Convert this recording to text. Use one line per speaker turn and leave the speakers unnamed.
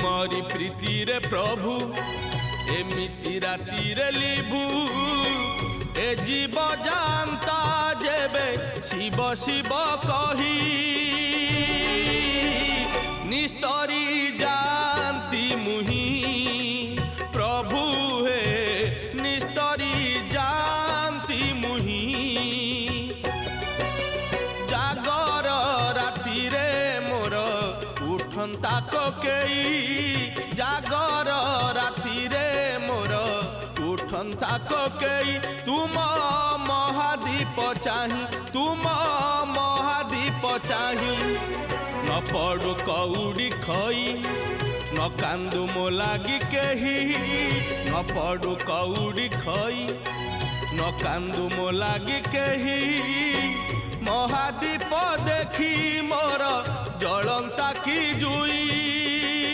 तुमरी प्रीति रे प्रभु एमिति राति रे लिभु ए जीव जानता जेबे शिव शिव कही निस्तरी जानती मुही प्रभु हे निस्तरी जानती मुही जागर राति रे मोर उठंता कोकेई जागर राति रे मोर उठंता कोकेई तुम महादीप चाही तुम महादीप चाही न पड़ू कौड़ी खई न कांदू मो लागी केही न पड़ू कौड़ी खई न कांदू मो लागी केही महादीप देखी मोर जलंता की जुई